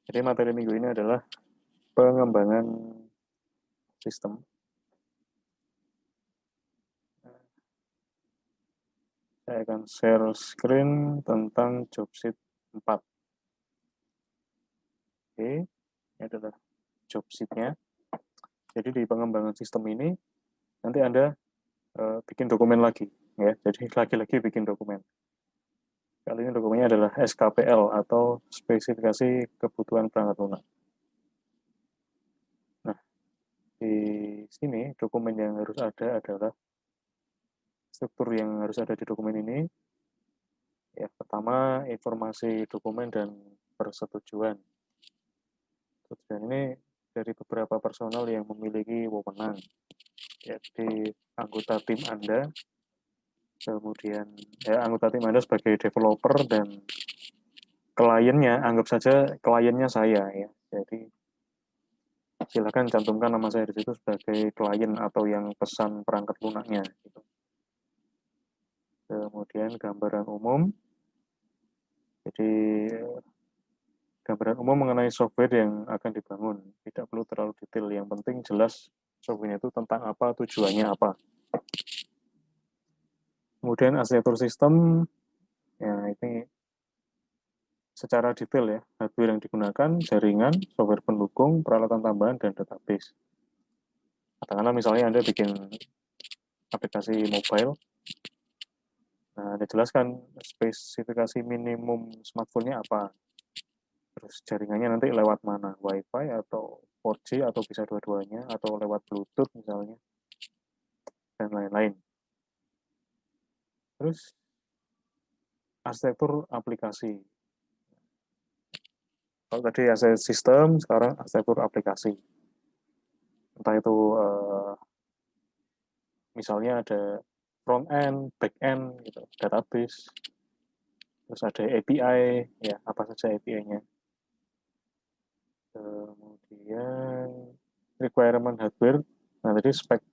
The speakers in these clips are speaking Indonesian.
Jadi materi minggu ini adalah pengembangan sistem. Saya akan share screen tentang job sheet 4. Oke, ini adalah job sheet-nya. Jadi di pengembangan sistem ini nanti Anda bikin dokumen lagi, ya. Jadi lagi-lagi bikin dokumen. Kali ini dokumennya adalah SKPL atau spesifikasi kebutuhan perangkat lunak. Nah, di sini dokumen yang harus ada adalah struktur yang harus ada di dokumen ini. Ya, pertama informasi dokumen dan persetujuan. Persetujuan ini dari beberapa personal yang memiliki wewenang, yaitu anggota tim Anda, kemudian anggota tim Anda sebagai developer dan kliennya, anggap saja kliennya saya ya. Jadi silakan cantumkan nama saya di situ sebagai klien atau yang pesan perangkat lunaknya. Gitu. Kemudian gambaran umum. Jadi gambaran umum mengenai software yang akan dibangun. Tidak perlu terlalu detail. Yang penting jelas software itu tentang apa, tujuannya apa. Kemudian arsitektur sistem, ya ini secara detail ya, hardware yang digunakan, jaringan, software pendukung, peralatan tambahan, dan database. Katakanlah misalnya Anda bikin aplikasi mobile, nah Anda jelaskan spesifikasi minimum smartphone-nya apa, terus jaringannya nanti lewat mana, Wi-Fi atau 4G atau bisa dua-duanya, atau lewat Bluetooth misalnya, dan lain-lain. Terus arsitektur aplikasi. Kalau tadi arsitektur sistem, sekarang arsitektur aplikasi. Entah itu misalnya ada front end, back end, gitu, database, terus ada API, ya apa saja API-nya. Kemudian requirement hardware, nah tadi spek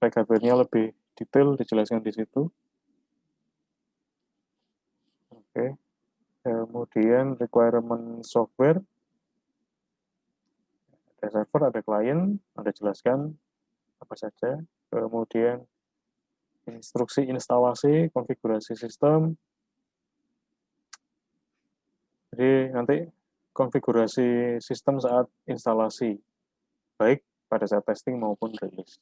hardware-nya lebih detail dijelaskan di situ. Oke. Kemudian requirement software, ada server, ada klien, ada jelaskan apa saja. Kemudian instruksi instalasi, konfigurasi sistem. Jadi nanti konfigurasi sistem saat instalasi, baik pada saat testing maupun rilis.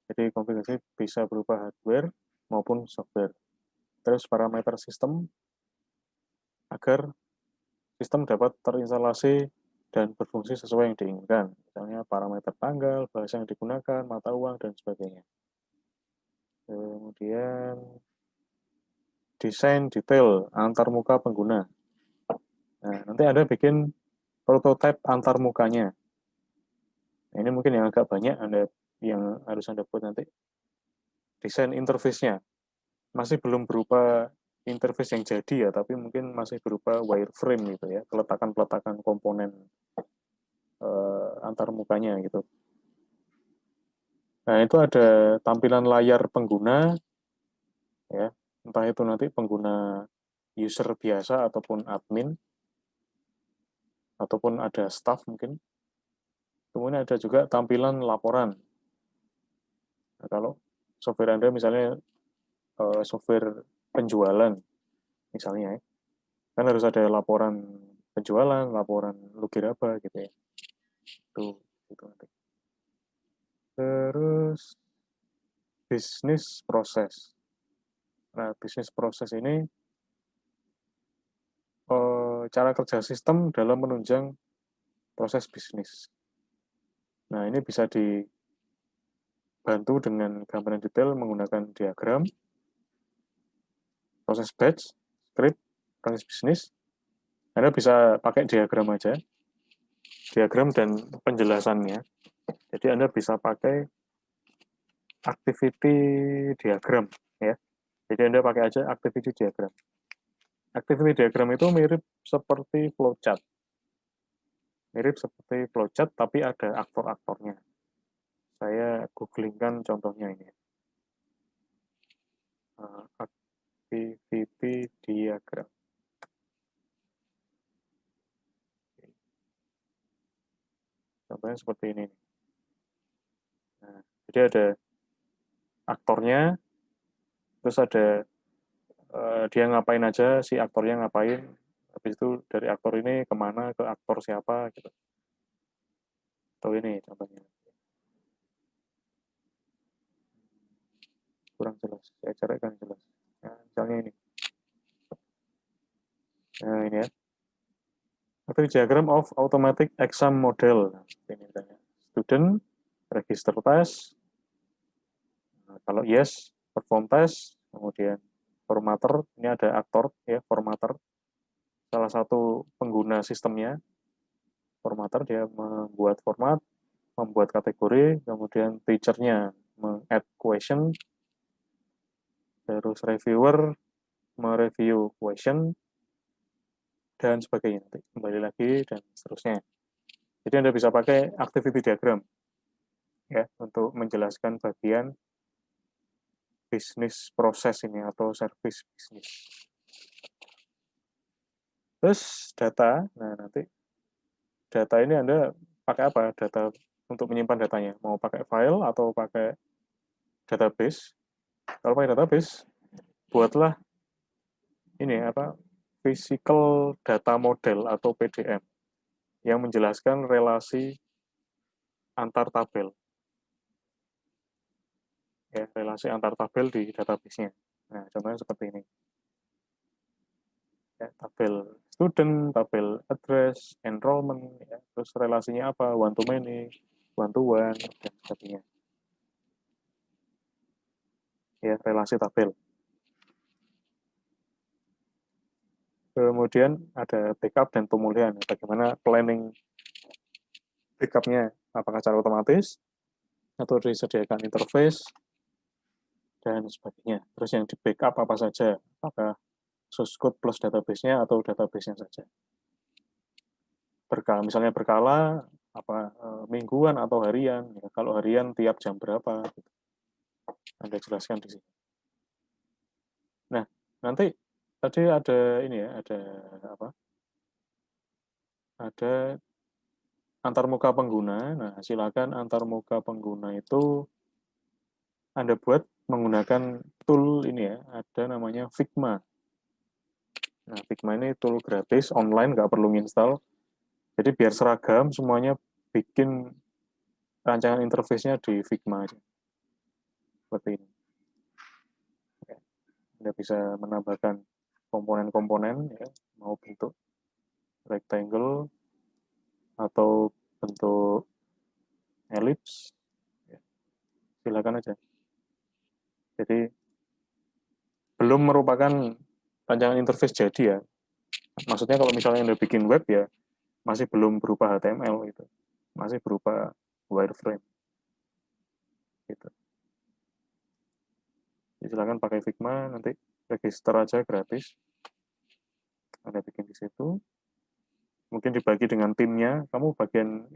Jadi konfigurasi bisa berupa hardware maupun software. Terus parameter sistem agar sistem dapat terinstalasi dan berfungsi sesuai yang diinginkan. Misalnya parameter tanggal, bahasa yang digunakan, mata uang, dan sebagainya. Kemudian desain detail antarmuka pengguna. Nah, nanti Anda bikin prototipe antarmukanya. Nah, ini mungkin yang agak banyak yang harus Anda buat nanti. Desain interface-nya. Masih belum berupa interface yang jadi ya, tapi mungkin masih berupa wireframe gitu ya, peletakan-peletakan komponen antarmukanya gitu. Nah, itu ada tampilan layar pengguna, ya, entah itu nanti pengguna user biasa ataupun admin, ataupun ada staff mungkin. Kemudian ada juga tampilan laporan. Nah, kalau software Anda misalnya software penjualan, misalnya ya, kan harus ada laporan penjualan, laporan lugi laba gitu ya. Itu nanti. Terus bisnis proses. Nah, bisnis proses ini cara kerja sistem dalam menunjang proses bisnis. Nah, ini bisa dibantu dengan gambaran detail menggunakan diagram, proses batch, script, proses bisnis. Anda bisa pakai diagram aja, diagram dan penjelasannya. Jadi Anda bisa pakai activity diagram, ya. Jadi Anda pakai aja activity diagram. Activity diagram itu mirip seperti flowchart. Mirip seperti flowchart, tapi ada aktor-aktornya. Saya googlingkan contohnya ini. Activity diagram. contohnya seperti ini. Nah, jadi ada aktornya, terus ada dia ngapain aja, si aktornya ngapain, habis itu dari aktor ini kemana, ke aktor siapa, gitu. Atau ini contohnya. Kurang jelas, saya carikan jelas. Nah, misalnya ini. Nah, ini ya. Matrix diagram of automatic exam model. Nah, ini misalnya. Student, register test, nah, kalau yes, perform test, kemudian formatter, ini ada aktor, ya, formatter, salah satu pengguna sistemnya, formatter, dia membuat format, membuat kategori, kemudian teacher-nya meng-add question, terus reviewer mereview question, dan sebagainya. Nanti kembali lagi, dan seterusnya. Jadi Anda bisa pakai activity diagram ya untuk menjelaskan bagian bisnis proses ini atau service bisnis. Terus data, nah nanti data ini Anda pakai apa? Data untuk menyimpan datanya, mau pakai file atau pakai database? Kalau pakai database, buatlah ini apa? Physical data model atau PDM yang menjelaskan relasi antar tabel. Ya, relasi antar tabel di database-nya. Nah, contohnya seperti ini. Ya, tabel student, tabel address, enrollment, ya, terus relasinya apa, one to many, one to one, dan sebagainya. Ya, relasi tabel. Kemudian ada backup dan pemulihan. Bagaimana planning backupnya? Apakah secara otomatis atau disediakan interface dan sebagainya. Terus yang di backup apa saja? Apakah source code plus database-nya atau database-nya saja? Berkala, misalnya berkala apa mingguan atau harian? Ya, kalau harian tiap jam berapa? Gitu. Anda jelaskan di sini. Nah, nanti tadi ada ini ya, ada apa? Ada antarmuka pengguna. Nah, silakan antarmuka pengguna itu Anda buat menggunakan tool ini ya, ada namanya Figma. Nah, Figma ini tool gratis, online, nggak perlu install. Jadi biar seragam, semuanya bikin rancangan interface-nya di Figma aja. Seperti ini. Anda bisa menambahkan komponen-komponen, ya, mau bentuk rectangle atau bentuk ellipse, ya, silakan aja. Jadi belum merupakan rancangan interface jadi ya. Maksudnya kalau misalnya Anda bikin web ya masih belum berupa HTML itu. Masih berupa wireframe. Gitu. Jadi silakan pakai Figma, nanti register aja gratis. Anda bikin di situ. Mungkin dibagi dengan timnya, kamu bagian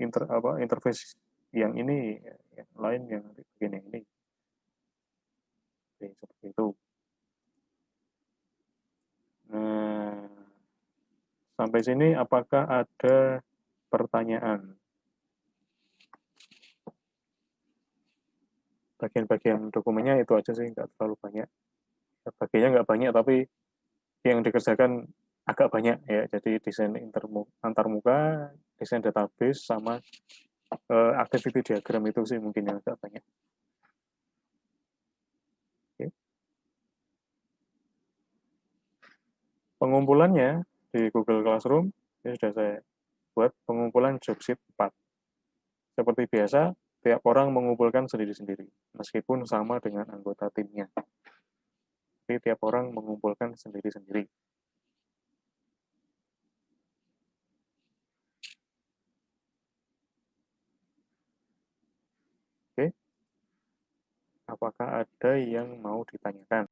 interface yang ini, yang lain yang nanti bagian yang ini. Oke, seperti itu. Nah, sampai sini apakah ada pertanyaan? Bagian-bagian dokumennya itu aja sih, nggak terlalu banyak. Bagiannya nggak banyak, tapi yang dikerjakan agak banyak ya. Jadi desain antarmuka, desain database, sama activity diagram itu sih mungkin yang agak banyak. Oke. Pengumpulannya di Google Classroom, ini sudah saya buat pengumpulan job sheet 4. Seperti biasa, tiap orang mengumpulkan sendiri-sendiri, meskipun sama dengan anggota timnya. Tapi tiap orang mengumpulkan sendiri-sendiri. Oke, apakah ada yang mau ditanyakan?